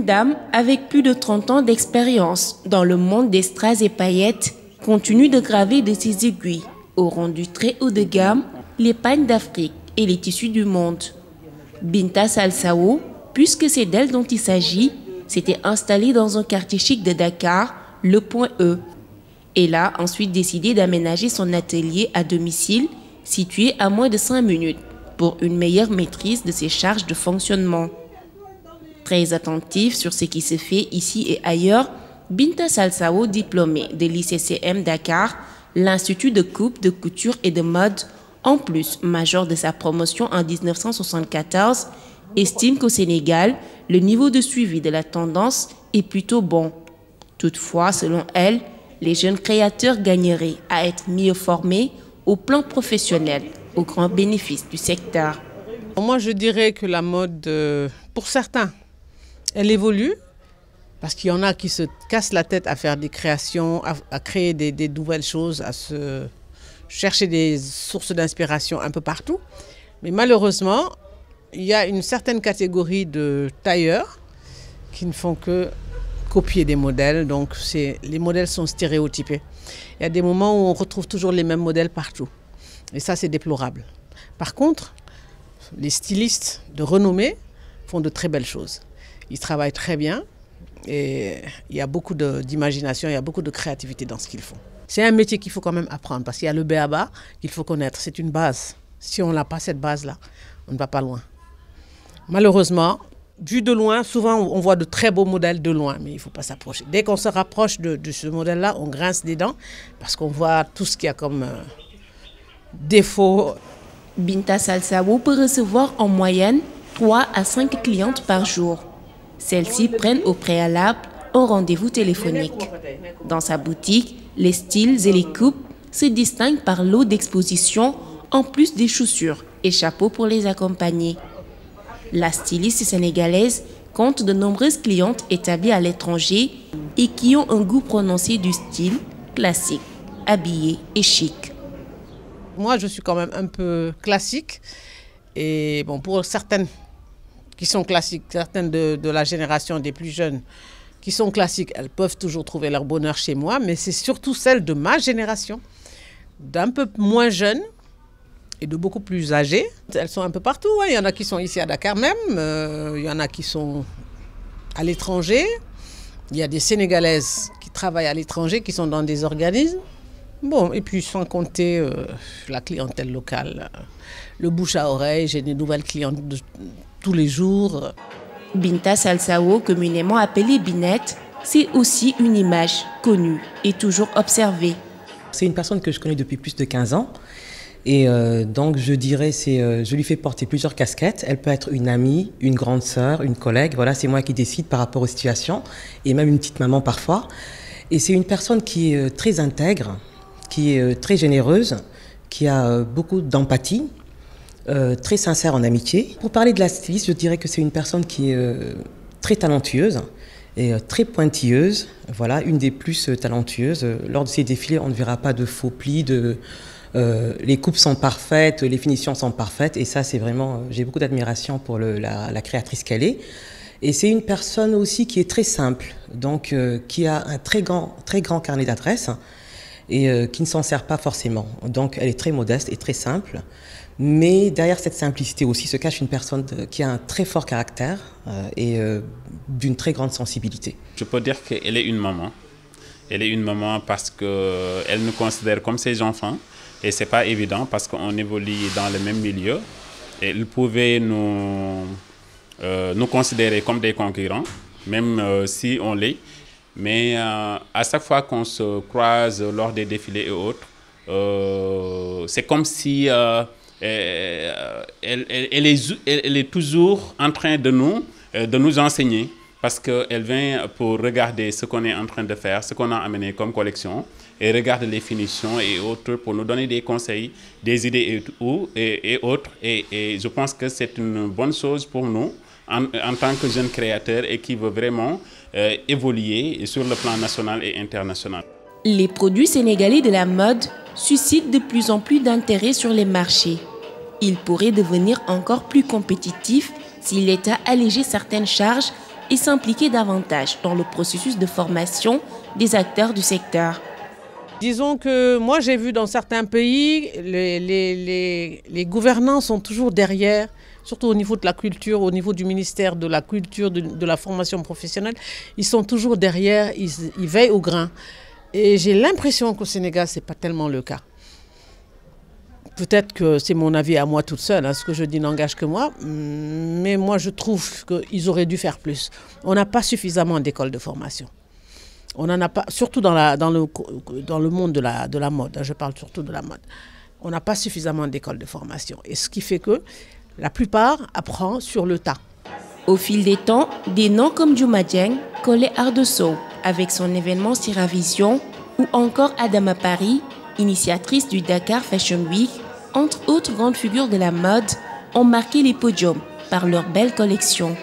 dame avec plus de 30 ans d'expérience dans le monde des strass et paillettes continue de graver de ses aiguilles au rendu très haut de gamme les pagnes d'Afrique et les tissus du monde. Binta Salsawo, puisque c'est d'elle dont il s'agit, s'était installée dans un quartier chic de Dakar, le Point E. Elle a ensuite décidé d'aménager son atelier à domicile, situé à moins de 5 minutes, pour une meilleure maîtrise de ses charges de fonctionnement. Très attentive sur ce qui se fait ici et ailleurs, Binta Salsawo, diplômée de l'ICCM Dakar, l'Institut de coupe, de couture et de mode, en plus major de sa promotion en 1974, estime qu'au Sénégal, le niveau de suivi de la tendance est plutôt bon. Toutefois, selon elle, les jeunes créateurs gagneraient à être mieux formés au plan professionnel, au grand bénéfice du secteur. Moi, je dirais que la mode, pour certains, elle évolue, parce qu'il y en a qui se cassent la tête à faire des créations, à créer des nouvelles choses, à se chercher des sources d'inspiration un peu partout. Mais malheureusement, il y a une certaine catégorie de tailleurs qui ne font que copier des modèles, donc les modèles sont stéréotypés. Il y a des moments où on retrouve toujours les mêmes modèles partout. Et ça, c'est déplorable. Par contre, les stylistes de renommée font de très belles choses. Ils travaillent très bien et il y a beaucoup d'imagination, il y a beaucoup de créativité dans ce qu'ils font. C'est un métier qu'il faut quand même apprendre parce qu'il y a le b.a.-ba qu'il faut connaître. C'est une base. Si on n'a pas cette base-là, on ne va pas loin. Malheureusement, vu de loin, souvent on voit de très beaux modèles de loin, mais il ne faut pas s'approcher. Dès qu'on se rapproche de ce modèle-là, on grince des dents parce qu'on voit tout ce qu'il y a comme défaut. Binta Salsawo peut recevoir en moyenne 3 à 5 clientes par jour. Celles-ci prennent au préalable un rendez-vous téléphonique. Dans sa boutique, les styles et les coupes se distinguent par lot d'exposition en plus des chaussures et chapeaux pour les accompagner. La styliste sénégalaise compte de nombreuses clientes établies à l'étranger et qui ont un goût prononcé du style classique, habillé et chic. Moi, je suis quand même un peu classique. Et bon, pour certaines qui sont classiques, certaines de la génération des plus jeunes qui sont classiques, elles peuvent toujours trouver leur bonheur chez moi. Mais c'est surtout celles de ma génération, d'un peu moins jeunes et de beaucoup plus âgées. Elles sont un peu partout. Hein. Il y en a qui sont ici à Dakar même. Il y en a qui sont à l'étranger. Il y a des Sénégalaises qui travaillent à l'étranger, qui sont dans des organismes. Bon, et puis sans compter la clientèle locale, le bouche à oreille, j'ai des nouvelles clientes tous les jours. Binta Salsawo, communément appelée Binette, c'est aussi une image connue et toujours observée. C'est une personne que je connais depuis plus de 15 ans. Et donc je dirais, je lui fais porter plusieurs casquettes. Elle peut être une amie, une grande sœur, une collègue. Voilà, c'est moi qui décide par rapport aux situations. Et même une petite maman parfois. Et c'est une personne qui est très intègre, qui est très généreuse, qui a beaucoup d'empathie, très sincère en amitié. Pour parler de la styliste, je dirais que c'est une personne qui est très talentueuse et très pointilleuse. Voilà, une des plus talentueuses. Lors de ses défilés, on ne verra pas de faux plis, les coupes sont parfaites, les finitions sont parfaites. Et ça, c'est vraiment, j'ai beaucoup d'admiration pour la créatrice qu'elle est. Et c'est une personne aussi qui est très simple, donc qui a un très grand carnet d'adresses et qui ne s'en sert pas forcément. Donc elle est très modeste et très simple. Mais derrière cette simplicité aussi se cache une personne qui a un très fort caractère et d'une très grande sensibilité. Je peux dire qu'elle est une maman. Elle est une maman parce qu'elle nous considère comme ses enfants. Et ce n'est pas évident parce qu'on évolue dans le même milieu. Et elle pouvait nous considérer comme des concurrents, même si on l'est. Mais à chaque fois qu'on se croise lors des défilés et autres, c'est comme si elle est toujours en train de nous enseigner parce qu'elle vient pour regarder ce qu'on est en train de faire, ce qu'on a amené comme collection et regarde les finitions et autres pour nous donner des conseils, des idées et autres. Et je pense que c'est une bonne chose pour nous en tant que jeunes créateurs et qui veut vraiment évoluer sur le plan national et international. Les produits sénégalais de la mode suscitent de plus en plus d'intérêt sur les marchés. Ils pourraient devenir encore plus compétitifs si l'État allégeait certaines charges et s'impliquer davantage dans le processus de formation des acteurs du secteur. Disons que moi j'ai vu dans certains pays, les gouvernants sont toujours derrière, surtout au niveau de la culture, au niveau du ministère de la culture, de la formation professionnelle. Ils sont toujours derrière, ils veillent au grain. Et j'ai l'impression qu'au Sénégal, ce n'est pas tellement le cas. Peut-être que c'est mon avis à moi toute seule, hein, ce que je dis n'engage que moi, mais moi je trouve qu'ils auraient dû faire plus. On n'a pas suffisamment d'écoles de formation. On n'en a pas, surtout dans le monde de la mode, hein, je parle surtout de la mode. On n'a pas suffisamment d'écoles de formation. Et ce qui fait que la plupart apprennent sur le tas. Au fil des temps, des noms comme Juma Dieng, Collé Ardesso, avec son événement Siravision, ou encore Adama Paris, initiatrice du Dakar Fashion Week, entre autres grandes figures de la mode, ont marqué les podiums par leurs belles collections.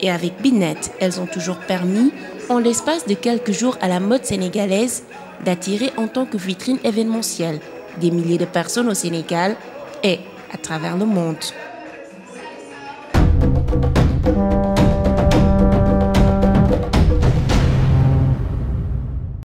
Et avec Binet, elles ont toujours permis, en l'espace de quelques jours à la mode sénégalaise, d'attirer en tant que vitrine événementielle des milliers de personnes au Sénégal et à travers le monde.